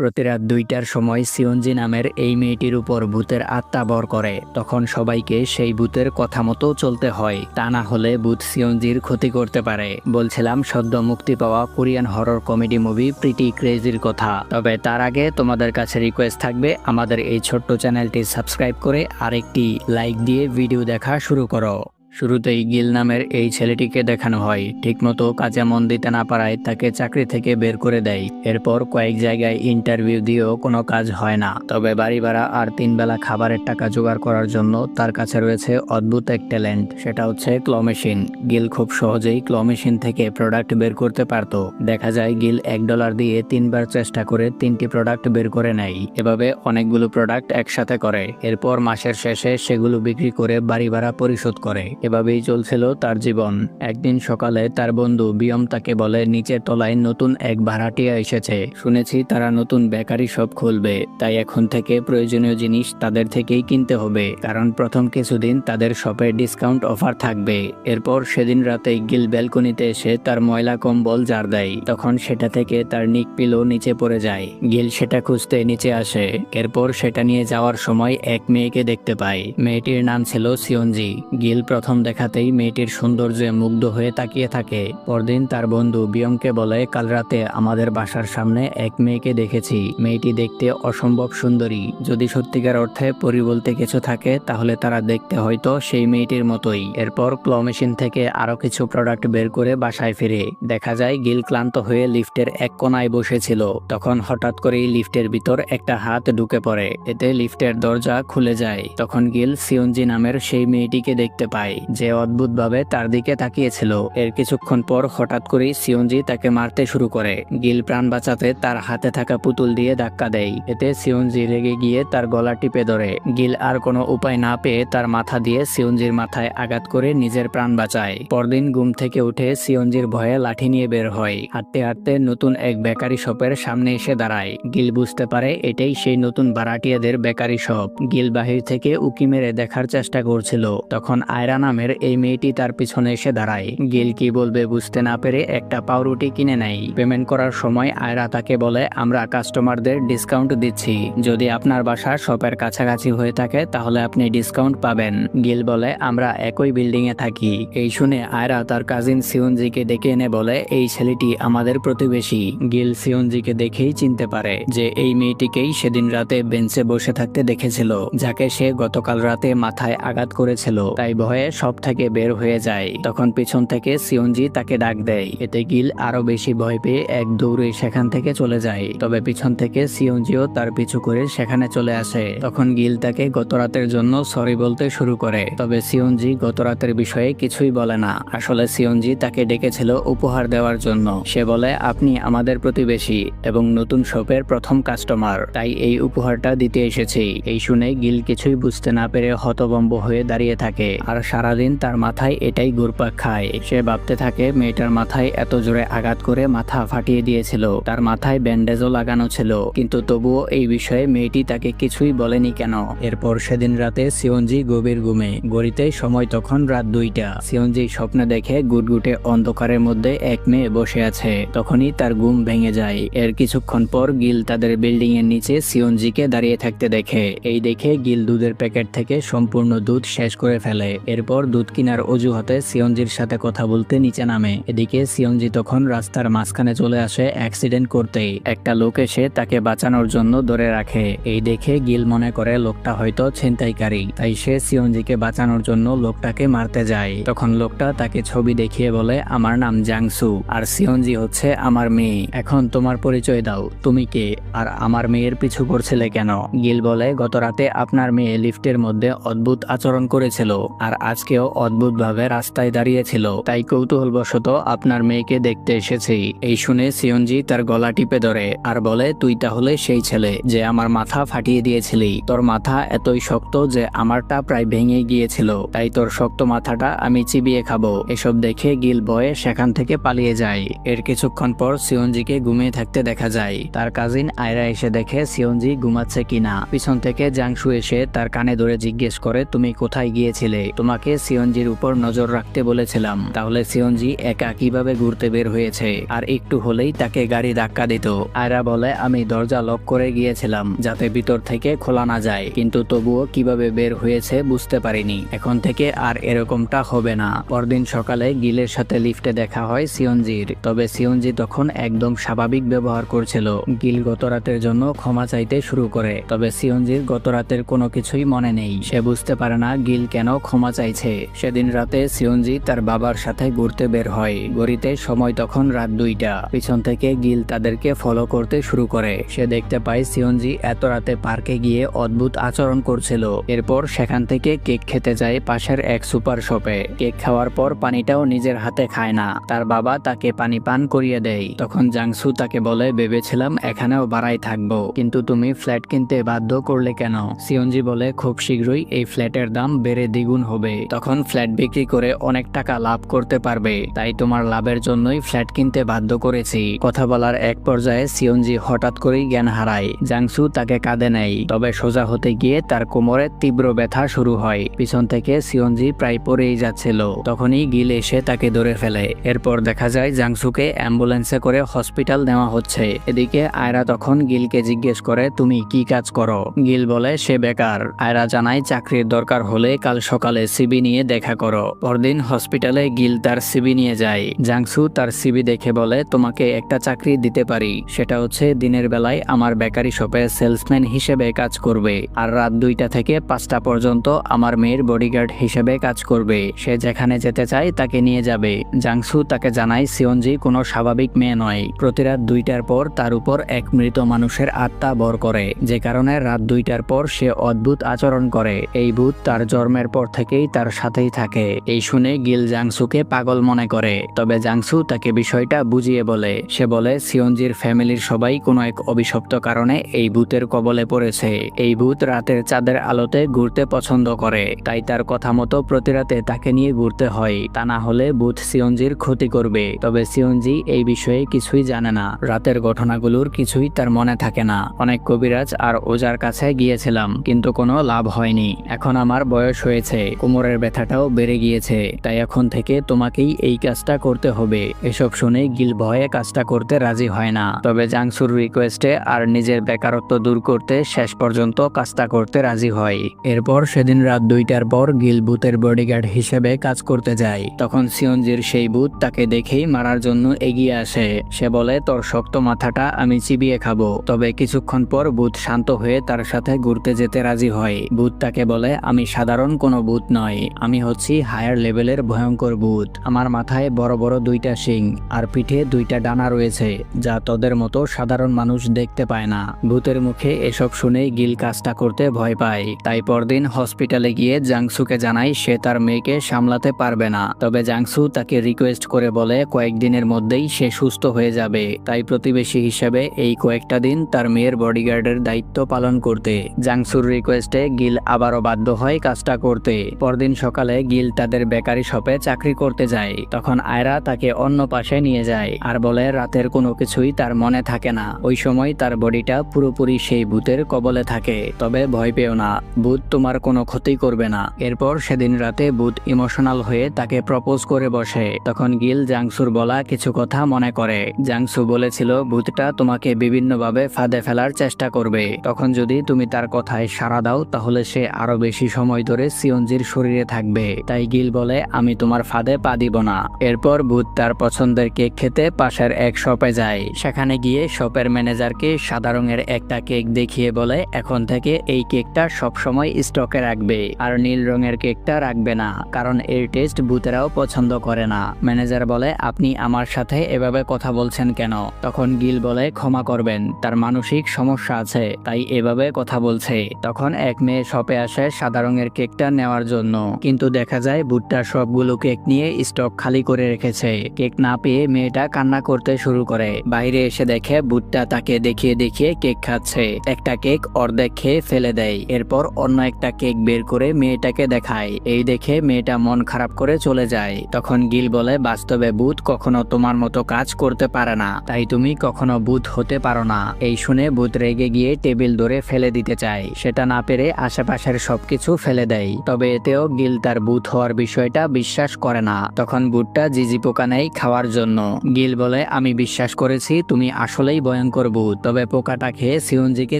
প্রতি রাত 2টার সময় সিয়ঞ্জি নামের এই মেয়েটির উপর ভূতের আত্মা ভর করে। তখন সবাইকে সেই ভূতের কথা মতো চলতে হয়, তা না হলে ভূত সিয়ঞ্জির ক্ষতি করতে পারে। বলছিলাম সদ্য মুক্তি পাওয়া Korean horror comedy movie pretty ক্রেজির কথা। তবে তার আগে তোমাদের কাছে রিকোয়েস্ট থাকবে আমাদের এই ছোট্ট চ্যানেলটি সাবস্ক্রাইব করে আরেকটি লাইক দিয়ে ভিডিও দেখা শুরু করো। শুরুতেই গিল নামের এই ছেলেটিকে দেখানো হয় ঠিকমতো কাজে মন দিতে না পারায় তাকে চাকরি থেকে বের করে দেয়। এরপর কয়েক জায়গায় ইন্টারভিউ দিয়েও কোনো কাজ হয় না। তবে বাড়ি ভাড়া আর 3 বেলা খাবারের টাকা জোগাড় করার জন্য তার কাছে রয়েছে অদ্ভুত এক ট্যালেন্ট, সেটা হচ্ছে ক্ল মেশিন। গিল খুব সহজেই ক্ল মেশিন থেকে প্রোডাক্ট বের করতে পারত। দেখা যায় গিল $1 দিয়ে 3বার চেষ্টা করে 3টি প্রোডাক্ট বের করে নেয়। এভাবে অনেকগুলো প্রোডাক্ট একসাথে করে। এরপর মাসের শেষে সেগুলো বিক্রি করে বাড়ি ভাড়া পরিশোধ করে। এভাবেই চলছিল তার জীবন। একদিন সকালে তার বন্ধু বিয়ম তাকে বলে নিচের তলায় নতুন এক ভাড়াটিয়া এসেছে, শুনেছি তারা নতুন বেকারি শপ খুলবে, তাই এখন থেকে প্রয়োজনীয় জিনিস তাদের থেকেই কিনতে হবে, কারণ প্রথম কিছুদিন তাদের শপে ডিসকাউন্ট অফার থাকবে। এরপর সেদিন রাতে গিল ব্যালকনিতে এসে তার ময়লা কম্বল ঝাড় দেয়। তখন সেটা থেকে তার নিক পিলো নিচে পড়ে যায়। গিল সেটা খুঁজতে নিচে আসে। এরপর সেটা নিয়ে যাওয়ার সময় এক মেয়েকে দেখতে পায়। মেয়েটির নাম ছিল সিয়ঞ্জি। গিল প্রথম দেখাতেই মেয়েটির সৌন্দর্যে মুগ্ধ হয়ে তাকিয়ে থাকে। পরদিন তার বন্ধু বিয়মকে বলে, কাল রাতে আমাদের বাসার সামনে এক মেয়েকে দেখেছি। মেয়েটি দেখতে অসম্ভব সুন্দরী। যদি সত্যিকার অর্থে পরি বলতে কিছু থাকে তাহলে তারা দেখতে হয়তো সেই মেয়েটির মতোই। এরপর ক্ল মেশিন থেকে আরো কিছু প্রোডাক্ট বের করে বাসায় ফিরে দেখা যায় গিল ক্লান্ত হয়ে লিফটের এক কোনায় বসেছিল। তখন হঠাৎ করেই লিফটের ভিতর একটা হাত ঢুকে পড়ে। এতে লিফটের দরজা খুলে যায়। তখন গিল সিয়ঞ্জি নামের সেই মেয়েটিকে দেখতে পায়, যে অদ্ভুতভাবে তার দিকে তাকিয়েছিল। এর কিছুক্ষণ পর হঠাৎ করেই সিয়ঞ্জি তাকে মারতে শুরু করে। গিল প্রাণ বাঁচাতে তার হাতে থাকা পুতুল দিয়ে ধাক্কা দেয়। এতে সিয়ঞ্জি রেগে গিয়ে তার গলা টিপে ধরে। গিল আর কোনো উপায় না পেয়ে তার মাথা দিয়ে সিয়ঞ্জির মাথায় আঘাত করে নিজের প্রাণ বাঁচায়। পরদিন ঘুম থেকে উঠে সিয়ঞ্জির ভয়ে লাঠি নিয়ে বের হয়। হাঁটতে হাঁটতে নতুন এক বেকারি শপের সামনে এসে দাঁড়ায়। গিল বুঝতে পারে এটাই সেই নতুন ভাড়াটিয়াদের বেকারি শপ। গিল বাহির থেকে উকি মেরে দেখার চেষ্টা করছিল। তখন আয়রা নামের এই মেয়েটি তার পিছনে এসে দাঁড়ায়। গিল কি বলবে বুঝতে না পেরে একটা পাউরুটি কিনে নেয়। পেমেন্ট করার সময় আয়রা তাকে বলে, আমরা কাস্টমারদের ডিসকাউন্ট দিচ্ছি, যদি আপনার বাসা শপের কাছাকাছি হয়ে থাকে তাহলে আপনি ডিসকাউন্ট পাবেন। গিল বলে, আমরা একই বিল্ডিং এ থাকি। এই শুনে আয়রা তার কাজিন সিয়ঞ্জিকে ডেকে এনে বলে, এই ছেলেটি আমাদের প্রতিবেশী। গিল সিয়ঞ্জিকে দেখেই চিনতে পারে যে এই মেয়েটিকেই সেদিন রাতে বেঞ্চে বসে থাকতে দেখেছিল, যাকে সে গতকাল রাতে মাথায় আঘাত করেছিল। তাই ভয়ে সব থেকে বের হয়ে যায়। তখন পিছন থেকে সিয়ঞ্জি তাকে ডাক দেয়। এতে গিল আরো বেশি ভয় পেয়ে এক দৌড়ে সেখান থেকে চলে যায়। তবে পিছন থেকে সিয়ঞ্জিও তার পিছু করে সেখানে চলে আসে। তখন গিল তাকে গতরাতের জন্য সরি বলতে শুরু করে। তবে সিয়ঞ্জি গতরাতের বিষয়ে কিছুই বলে না। আসলে সিয়ঞ্জি তাকে ডেকেছিল উপহার দেওয়ার জন্য। সে বলে, আপনি আমাদের প্রতিবেশী এবং নতুন শপের প্রথম কাস্টমার, তাই এই উপহারটা দিতে এসেছি। এই শুনে গিল কিছুই বুঝতে না পেরে হতভম্ব হয়ে দাঁড়িয়ে থাকে। আর সারাদিন তার মাথায় এটাই ঘুরপাক খায়। সে ভাবতে থাকে মেয়েটার মাথায় এত জোরে আঘাত করে মাথা ফাটিয়ে দিয়েছিল, তার মাথায় ব্যান্ডেজও লাগানো ছিল, কিন্তু তবুও এই বিষয়ে মেয়েটি তাকে কিছুই বলেনি কেন। এরপর সেদিন রাতে সিয়ঞ্জি গভীর ঘুমে। ঘড়িতে সময় তখন রাত 2টা। সিয়ঞ্জি স্বপ্নে দেখে গুটগুটে অন্ধকারের মধ্যে এক মেয়ে বসে আছে। তখনই তার ঘুম ভেঙে যায়। এর কিছুক্ষণ পর গিল তাদের বিল্ডিং এর নিচে সিয়ঞ্জিকে দাঁড়িয়ে থাকতে দেখে। এই দেখে গিল দুধের প্যাকেট থেকে সম্পূর্ণ দুধ শেষ করে ফেলে। এরপর দুধ কেনার অজুহাতে সিয়ঞ্জির সাথে কথা বলতে নিচে নামে। এদিকে সিয়ঞ্জি তখন রাস্তার মাঝখানে চলে আসে অ্যাক্সিডেন্ট করতেই। একটা লোক এসে তাকে বাঁচানোর জন্য ধরে রাখে। এই দেখে গিল মনে করে লোকটা হয়তো ছিনতাইকারী, তাই সে সিয়ঞ্জিকে বাঁচানোর জন্য লোকটাকে মারতে যায়। তখন লোকটা তাকে ছবি দেখিয়ে বলে, আমার নাম জাংসু আর সিয়ঞ্জি হচ্ছে আমার মেয়ে। এখন তোমার পরিচয় দাও, তুমি কে আর আমার মেয়ের পিছু করছিলে কেন? গিল বলে, গত রাতে আপনার মেয়ে লিফটের মধ্যে অদ্ভুত আচরণ করেছিল আর আজকেও অদ্ভুতভাবে রাস্তায় দাঁড়িয়েছিল, তাই কৌতূহলবশত আপনার মেয়েকে দেখতে এসেছি। এই শুনে সিয়ঞ্জি তার গলা টিপে ধরে আর বলে, তুই তাহলে সেই ছেলে যে আমার মাথা ফাটিয়ে দিয়েছিলি। তোর মাথা এতই শক্ত যে আমারটা প্রায় ভেঙে গিয়েছিল, তাই তোর শক্ত মাথাটা আমি চিবিয়ে খাবো। এসব দেখে গিল ভয়ে সেখান থেকে পালিয়ে যায়। এর কিছুক্ষণ পর সিয়ঞ্জিকে ঘুমিয়ে থাকতে দেখা যায়। তার কাজিন আয়রা এসে দেখে সিয়ঞ্জি ঘুমাচ্ছে কিনা। পিছন থেকে জাংসু এসে তার কানে ধরে জিজ্ঞেস করে, তুমি কোথায় গিয়েছিলে? তোমাকে আয়রাকে সিওনজির উপর নজর রাখতে বলেছিলাম, তাহলে সিওনজি একা কিভাবে ঘুরতে বের হয়েছে, আর একটু হলেই তাকে গাড়ি ধাক্কা দিত। আয়রা বলে, আমি দরজা লক করে গিয়েছিলাম যাতে ভিতর থেকে খোলা না যায়, কিন্তু তবুও কিভাবে বের হয়েছে বুঝতে পারিনি। এখন থেকে আর এরকমটা হবে না। পরদিন সকালে গিলের সাথে লিফটে দেখা হয় সিওনজির, তবে সিওনজি তখন একদম স্বাভাবিক ব্যবহার করছিল। গিল গত রাতের জন্য ক্ষমা চাইতে শুরু করে, তবে সিওনজির গত রাতের কোনো কিছুই মনে নেই। সে বুঝতে পারে না গিল কেন ক্ষমা চাইছে। সেদিন রাতে সিওনজি তার বাবার সাথে ঘুরতে বের হয়। ঘড়িতে সময় তখন রাত 2টা। পিছন থেকে গিল তাদেরকে ফলো করতে শুরু করে। সে দেখতে পায় সিওনজি এত রাতে পার্কে গিয়ে অদ্ভুত আচরণ করছিল। এরপর সেখান থেকে কেক খেতে যায় পাশের এক সুপার শপে। কেক খাওয়ার পর পানিটাও নিজের হাতে খায় না, তার বাবা তাকে পানি পান করিয়ে দেয়। তখন জাংসু তাকে বলে, ভেবেছিলাম এখানেও ভাড়াই থাকবো, কিন্তু তুমি ফ্ল্যাট কিনতে বাধ্য করলে কেন? সিওনজি বলে, খুব শীঘ্রই এই ফ্ল্যাটের দাম বেড়ে দ্বিগুণ হবে, তখন ফ্ল্যাট বিক্রি করে অনেক টাকা লাভ করতে পারবে, তাই তোমার লাভের জন্যই ফ্ল্যাট কিনতে বাধ্য করেছি। কথা বলার এক পর্যায়ে সিওনজি হঠাৎ করেই জ্ঞান হারায়। জাংসু তাকে কাঁধে নেয়, তবে সোজা হতে গিয়ে তার কোমরে তীব্র ব্যথা শুরু হয়। পিছন থেকে সিওনজি প্রায় পড়েই যাচ্ছিল, তখনই গিল এসে তাকে ধরে ফেলে। এরপর দেখা যায় জাংসুকে অ্যাম্বুলেন্সে করে হসপিটাল নেওয়া হচ্ছে। এদিকে আয়রা তখন গিলকে জিজ্ঞেস করে, তুমি কি কাজ করো? গিল বলে সে বেকার। আয়রা জানায়, চাকরির দরকার হলে কাল সকালে সিবি নিয়ে দেখা করো। পরদিন হসপিটালে গিল তার সিবি নিয়ে যায়। জাংসু তার সিবি দেখে বলে, তোমাকে একটা চাকরি দিতে পারি, সেটা হচ্ছে দিনের বেলায় আমার বেকারি শপে সেলসম্যান হিসেবে কাজ করবে, আর রাত 2টা থেকে 5টা পর্যন্ত আমার মেয়ের বডিগার্ড হিসেবে কাজ করবে। সে যেখানে যেতে চায় তাকে নিয়ে যাবে। জাংসু তাকে জানায় সিওনজি কোনো স্বাভাবিক মেয়ে নয়। প্রতি রাত 2টার পর তার উপর এক মৃত মানুষের আত্মা ভর করে, যে কারণে রাত 2টার পর সে অদ্ভুত আচরণ করে। এই ভূত তার জন্মের পর থেকেই তার সাথেই থাকে। এই শুনে গিল জাংসুকে পাগল মনে করে, তবে জাংসু তাকে বিষয়টা বুঝিয়ে বলে। সে বলে, সিওনজির ফ্যামিলির সবাই কোনো এক অভিশপ্ত কারণে এই ভূতের কবলে পড়েছে। এই ভূত রাতের চাঁদের আলোতে ঘুরতে পছন্দ করে, তাই তার কথা মতো প্রতি রাতে তাকে নিয়ে ঘুরতে হয়, তা না হলে ভূত সিওনজির ক্ষতি করবে। তবে সিওনজি এই বিষয়ে কিছুই জানে না। রাতের ঘটনাগুলোর কিছুই তার মনে থাকে না। অনেক কবিরাজ আর ওজার কাছে গিয়েছিলাম, কিন্তু কোনো লাভ হয়নি। এখন আমার বয়স হয়েছে, কোমরের ব্যথাটাও বেড়ে গিয়েছে, তাই এখন থেকে তোমাকেই এই কাজটা করতে হবে। এসব শুনে গিল ভয়ে কাজটা করতে রাজি হয় না, তবে জাংসুর রিকোয়েস্টে আর নিজের বেকারত্ব দূর করতে শেষ পর্যন্ত কাজটা করতে রাজি হয়। এরপর সেদিন রাত 2টার পর গিল ভূতের বডিগার্ড হিসেবে কাজ করতে যায়। তখন সিওনজির সেই ভূত তাকে দেখেই মারার জন্য এগিয়ে আসে। সে বলে, তোর শক্ত মাথাটা আমি চিবিয়ে খাবো। তবে কিছুক্ষণ পর ভূত শান্ত হয়ে তার সাথে ঘুরতে যেতে রাজি হয়। ভূত তাকে বলে, আমি সাধারণ কোনো ভূত নয়, আমি হচ্ছি হায়ার লেভেলের ভয়ঙ্কর ভূত। আমার মাথায় বড় বড় 2টা শিং আর পিঠে 2টা ডানা রয়েছে, যা তোদের মতো সাধারণ মানুষ দেখতে পায় না। ভূতের মুখে এসব শুনে গিল কাজটা করতে ভয় পায়। তাই পরদিন হসপিটালে গিয়ে জাংসুকে জানায় সে তার মেয়েকে সামলাতে পারবে না। তবে জাংসু তাকে রিকোয়েস্ট করে বলে কয়েকদিনের মধ্যেই সে সুস্থ হয়ে যাবে, তাই প্রতিবেশী হিসেবে এই কয়েকটা দিন তার মেয়ের বডিগার্ডের দায়িত্ব পালন করতে। জাংসুর রিকোয়েস্টে গিল আবারও বাধ্য হয় কাজটা করতে। পরদিন সকালে গিল তাদের বেকারি শপে চাকরি করতে যায়। তখন আয়রা তাকে অন্য পাশে নিয়ে যায় আর বলে রাতের কোনো কিছুই তার মনে থাকে না। ওই সময় তার বডিটা পুরোপুরি সেই ভূতের কবলে থাকে। তবে ভয় পেও না, ভূত তোমার কোনো ক্ষতি করবে না। এরপর সেদিন রাতে ভূত ইমোশনাল হয়ে তাকে প্রপোজ করে বসে। তখন গিল জাংসুর বলা কিছু কথা মনে করে। জাংসু বলেছিল ভূতটা তোমাকে বিভিন্নভাবে ফাঁদে ফেলার চেষ্টা করবে, তখন যদি তুমি তার কথায় সাড়া দাও তাহলে সে আরো বেশি সময় ধরে সিওনজির শরীরে থাকবে। তাই গিল বলে, আমি তোমার ফাঁদে পা দিব না। এরপর ভূত তার পছন্দের কেক খেতে পাশের এক শপে যায়। সেখানে গিয়ে শপের ম্যানেজারকে সাদা রঙের একটা কেক দেখিয়ে বলে, এখন থেকে এই কেকটা সবসময় স্টকে রাখবে, আর নীল রঙের কেকটা রাখবে না, কারণ এর টেস্ট ভূতেরাও পছন্দ করে না। ম্যানেজার বলে, আপনি আমার সাথে এভাবে কথা বলছেন কেন? তখন গিল বলে, ক্ষমা করবেন, তার মানসিক সমস্যা আছে, তাই এভাবে কথা বলছে। তখন এক মেয়ে শপে আসে সাদা রঙের কেকটা নেওয়ার জন্য, কিন্তু দেখা যায় ভূতটা সবগুলো কেক নিয়ে স্টক খালি করে রেখেছে। কেক না পেয়ে মেয়েটা কান্না করতে শুরু করে। বাইরে এসে দেখে ভূতটা তাকে দেখিয়ে দেখিয়ে কেক খাচ্ছে। একটা কেক অর্ধেক খেয়ে ফেলে দেয়। এরপর অন্য একটা কেক বের করে মেয়েটাকে দেখায়। এই দেখে মেয়েটা মন খারাপ করে চলে যায়। তখন গিল বলে, বাস্তবে ভূত কখনো তোমার মতো কাজ করতে পারে না, তাই তুমি কখনো ভূত হতে পারো না। এই শুনে ভূত রেগে গিয়ে টেবিল ধরে ফেলে দিতে চায়। সেটা না পেরে আশেপাশের সবকিছু ফেলে দেয়। তবে এতেও গিল তার ভূত হওয়ার বিষয়টা বিশ্বাস করে না। তখন ভূতটা জিজি পোকা নেয় খাওয়ার জন্য। গিল বলে, আমি বিশ্বাস করেছি তুমি আসলেই ভয়ঙ্কর ভূত, তবে পোকাটা খেয়ে সিওনজিকে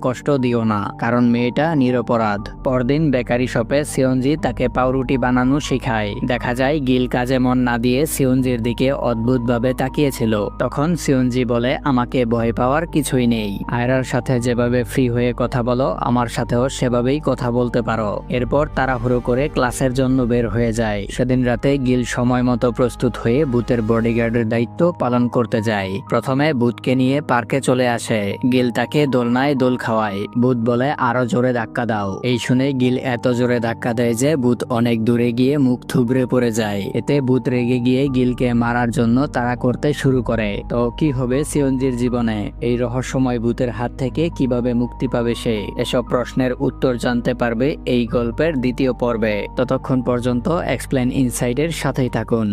কষ্ট দিও না, কারণ মেয়েটা নিরপরাধ। পরদিন বেকারি শপে সিওনজি তাকে পাউরুটি বানানো শেখায়। দেখা যায় গিল কাজে মন না দিয়ে সিওনজির দিকে অদ্ভুতভাবে তাকিয়েছিল। তখন সিওনজি বলে, আমাকে ভয় পাওয়ার কিছুই নেই। আয়রার সাথে যেভাবে ফ্রি হয়ে কথা বলো, আমার সাথেও সেভাবেই কথা বলতে পারো। এরপর তাড়াহুড়ো করে ক্লাসের জন্য বের হয়ে যায়। সেদিন রাতে গিল সময় মতো প্রস্তুত হয়ে ভূতের বডিগার্ডের দায়িত্ব পালন করতে যায়। প্রথমে ভূতকে নিয়ে পার্কে চলে আসে। গিল তাকে দোলনায় দোল খাওয়ায়। ভূত বলে, আরো জোরে ধাক্কা দাও। এই শুনে গিল এত জোরে ধাক্কা দেয় যে ভূত অনেক দূরে গিয়ে মুখ থুবড়ে পড়ে যায়। এতে ভূত রেগে গিয়ে গিলকে মারার জন্য তাড়া করতে শুরু করে। তো কি হবে সিওনজির জীবনে? এই রহস্যময় ভূতের হাত থেকে কিভাবে মুক্তি পাবে সে? এসব প্রশ্নের উত্তর জানতে পারবে এই গল্পের দ্বিতীয় পর্বে। ততক্ষণ পর্যন্ত এক্সপ্লেন ইনসাইডের সাথেই থাকুন।